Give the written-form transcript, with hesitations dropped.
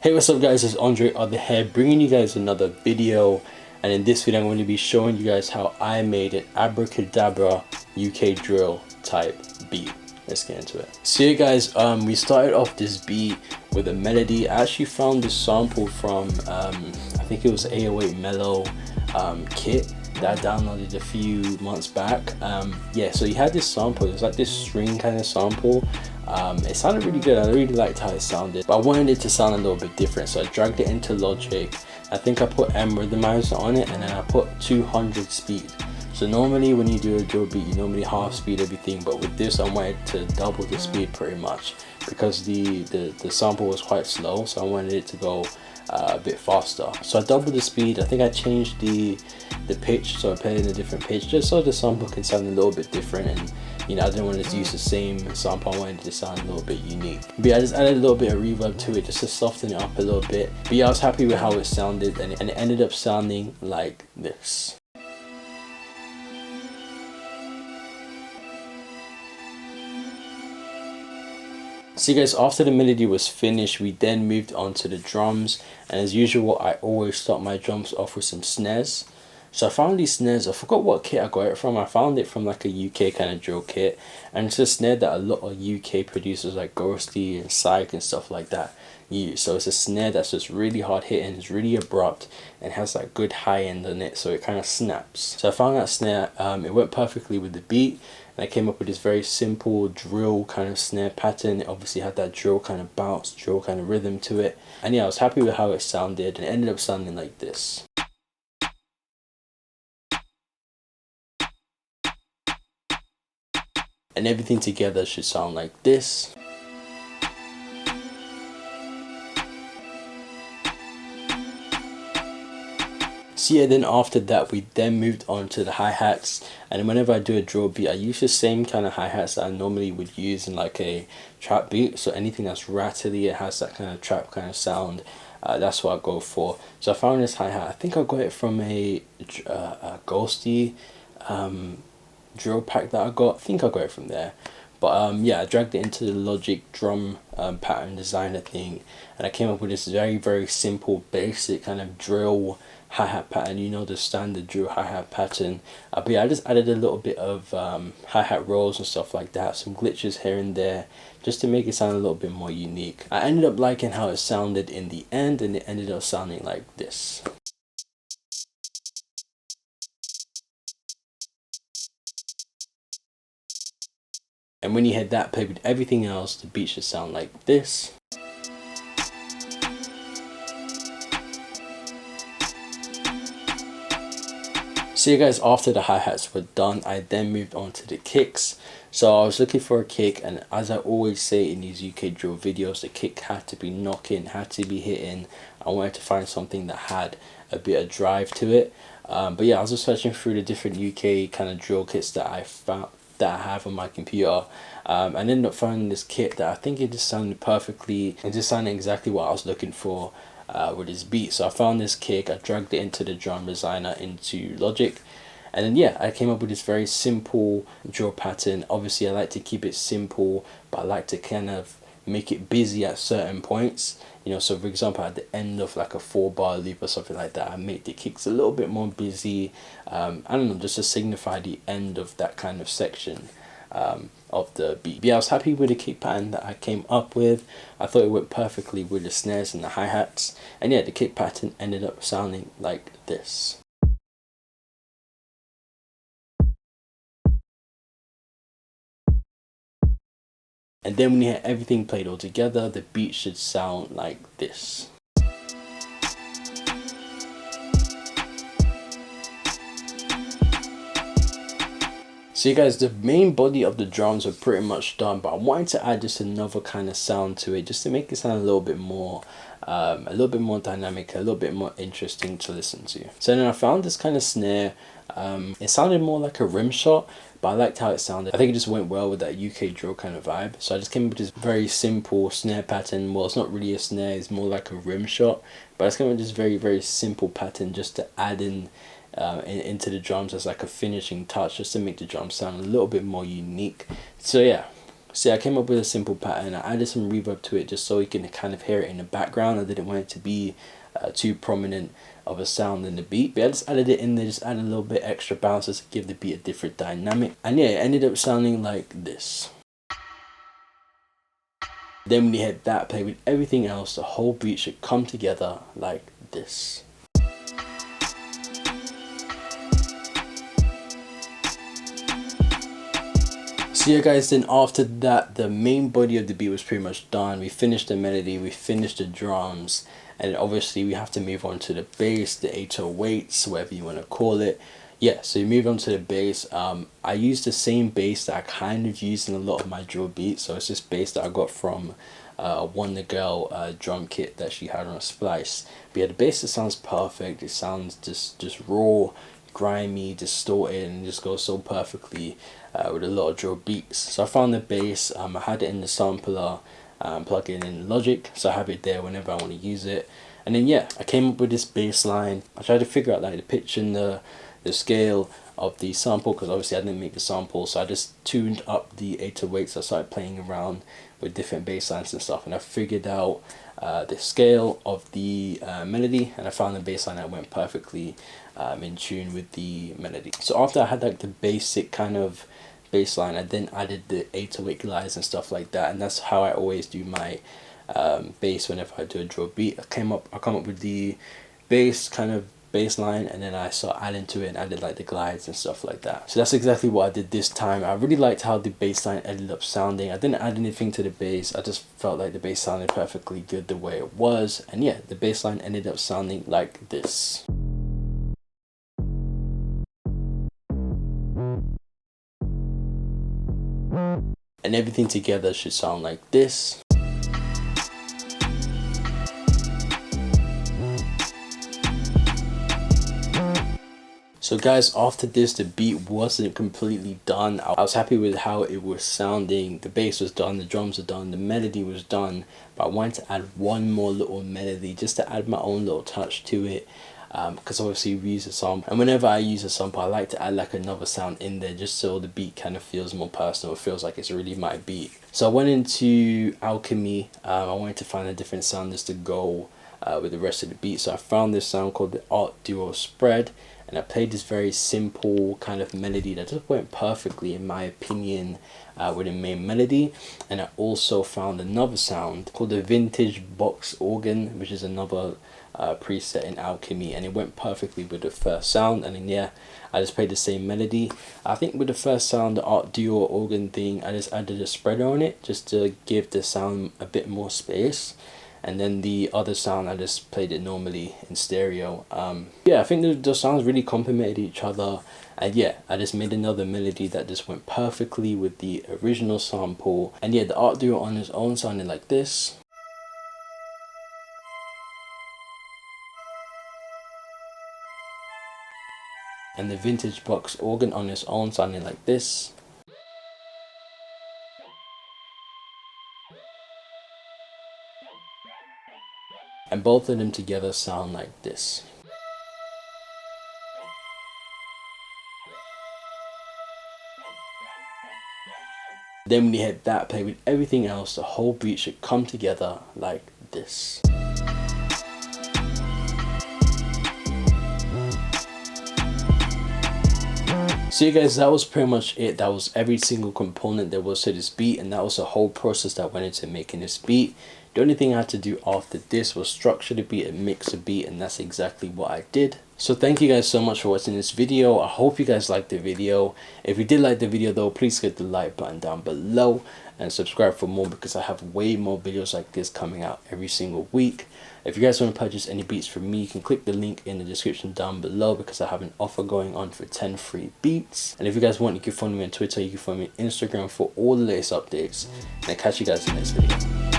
Hey, what's up guys, it's AndreOth here, bringing you guys another video. And in this video I'm going to be showing you guys how I made an abracadabra UK drill type beat. Let's get into it. So yeah guys, we started off this beat with a melody. I actually found this sample from I think it was 808 Mellow kit that I downloaded a few months back. Yeah, so he had this sample. It was like this string kind of sample. It sounded really good. I really liked how it sounded, but I wanted it to sound a little bit different, so I dragged it into Logic. I think I put rhythmizer on it, and then I put 200 speed. So normally when you do a drill beat, you normally half speed everything, but with this I wanted to double the speed pretty much, because the sample was quite slow, so I wanted it to go a bit faster. So I doubled the speed. I think I changed the pitch, so I played in a different pitch just so the sample can sound a little bit different, and you know, I didn't want to use the same sample. I wanted it to sound a little bit unique. But yeah, I just added a little bit of reverb to it just to soften it up a little bit. But yeah, I was happy with how it sounded, and it ended up sounding like this. So guys, after the melody was finished, we then moved on to the drums, and as usual I always start my drums off with some snares. So I found these snares. I forgot what kit I got it from. I found it from like a UK kind of drill kit, and it's a snare that a lot of UK producers like Ghosty and Psych and stuff like that use. So it's a snare that's just really hard hitting, it's really abrupt, and has like good high end on it, so it kind of snaps. So I found that snare. It went perfectly with the beat, and I came up with this very simple drill kind of snare pattern. It obviously had that drill kind of bounce, drill kind of rhythm to it, and yeah, I was happy with how it sounded, and it ended up sounding like this. And everything together should sound like this. So yeah, then after that we then moved on to the hi-hats, and whenever I do a drill beat I use the same kind of hi-hats that I normally would use in like a trap beat. So anything that's rattly, it has that kind of trap kind of sound, that's what I go for. So I found this hi-hat. I think I got it from a Ghosty drill pack that I got. I think I got it from there. But yeah, I dragged it into the Logic drum pattern designer thing, and I came up with this very simple basic kind of drill hi-hat pattern, you know, the standard drill hi-hat pattern. But yeah, I just added a little bit of hi-hat rolls and stuff like that, some glitches here and there, just to make it sound a little bit more unique. I ended up liking how it sounded in the end, and it ended up sounding like this. And when you had that paired with everything else, the beat should sound like this. So you guys, after the hi-hats were done, I then moved on to the kicks. So I was looking for a kick, and as I always say in these UK drill videos, the kick had to be knocking, had to be hitting. I wanted to find something that had a bit of drive to it. But yeah, I was just searching through the different UK kind of drill kits that I found, that I have on my computer, and ended up finding this kit that I think it just sounded perfectly, it just sounded exactly what I was looking for with this beat. So I found this kick, I dragged it into the drum designer into Logic, and then yeah, I came up with this very simple drill pattern. Obviously I like to keep it simple, but I like to kind of make it busy at certain points, you know. So for example, at the end of like a 4-bar loop or something like that, I make the kicks a little bit more busy. I don't know, just to signify the end of that kind of section of the beat. But yeah, I was happy with the kick pattern that I came up with. I thought it went perfectly with the snares and the hi-hats, and yeah, the kick pattern ended up sounding like this. And then when you have everything played all together, the beat should sound like this. So you guys, the main body of the drums are pretty much done, but I wanted to add just another kind of sound to it, just to make it sound a little bit more dynamic, a little bit more interesting to listen to. So then I found this kind of snare. It sounded more like a rim shot, but I liked how it sounded. I think it just went well with that UK drill kind of vibe. So I just came up with this very simple snare pattern. Well, it's not really a snare, it's more like a rim shot, but I just came up with this very simple pattern just to add in into the drums as like a finishing touch, just to make the drums sound a little bit more unique. So yeah, See, I came up with a simple pattern. I added some reverb to it just so you can kind of hear it in the background. I didn't want it to be too prominent of a sound in the beat, but I just added it in there, just added a little bit extra bounces to give the beat a different dynamic. And yeah, it ended up sounding like this. Then when you hit that play with everything else, the whole beat should come together like this. So yeah guys, then after that, the main body of the beat was pretty much done. We finished the melody, we finished the drums, and obviously we have to move on to the bass, the 808s, whatever you want to call it. Yeah, so you move on to the bass. I used the same bass that I kind of used in a lot of my drill beats. So it's this bass that I got from Wonder Girl drum kit that she had on a splice. But yeah, the bass, it sounds perfect. It sounds just raw, grimy, distorted, and just goes so perfectly with a lot of drill beats. So I found the bass. I had it in the sampler, plug it in Logic, so I have it there whenever I want to use it. And then yeah, I came up with this bass line. I tried to figure out like the pitch and the scale of the sample, because obviously I didn't make the sample, so I just tuned up the 808s. I started playing around with different bass lines and stuff, and I figured out the scale of the melody, and I found the bass line that went perfectly in tune with the melody. So after I had like the basic kind of bass line, I then added the 808 glides and stuff like that, and that's how I always do my bass whenever I do a drill beat. I come up with the bass kind of bass line, and then I start adding to it and added like the glides and stuff like that. So that's exactly what I did this time. I really liked how the bass line ended up sounding. I didn't add anything to the bass. I just felt like the bass sounded perfectly good the way it was, and yeah, the bass line ended up sounding like this. And everything together should sound like this. So guys, after this, the beat wasn't completely done. I was happy with how it was sounding. The bass was done, the drums were done, the melody was done, but I wanted to add one more little melody just to add my own little touch to it, because obviously we use a sample, and whenever I use a sample, I like to add like another sound in there just so the beat kind of feels more personal. It feels like it's really my beat. So I went into Alchemy. I wanted to find a different sound just to go with the rest of the beat. So I found this sound called the Art Duo Spread, and I played this very simple kind of melody that just went perfectly, in my opinion, with the main melody. And I also found another sound called the Vintage Box Organ, which is another preset in Alchemy, and it went perfectly with the first sound. And then yeah, I just played the same melody. I think with the first sound, the Art Duo Organ thing, I just added a spreader on it just to give the sound a bit more space. And then the other sound, I just played it normally in stereo. Yeah, I think the sounds really complemented each other. And yeah, I just made another melody that just went perfectly with the original sample. And yeah, the Art Duo on its own sounded like this. And the Vintage Box Organ on its own sounded like this. And both of them together sound like this. Then when you hit that play with everything else, the whole beat should come together like this. So you guys, that was pretty much it. That was every single component there was to this beat, and that was the whole process that went into making this beat. The only thing I had to do after this was structure the beat and mix the beat, and that's exactly what I did. So thank you guys so much for watching this video. I hope you guys liked the video. If you did like the video though, please hit the like button down below and subscribe for more, because I have way more videos like this coming out every single week. If you guys want to purchase any beats from me, you can click the link in the description down below, because I have an offer going on for 10 free beats. And if you guys want, you can follow me on Twitter, you can follow me on Instagram for all the latest updates. And I'll catch you guys in the next video.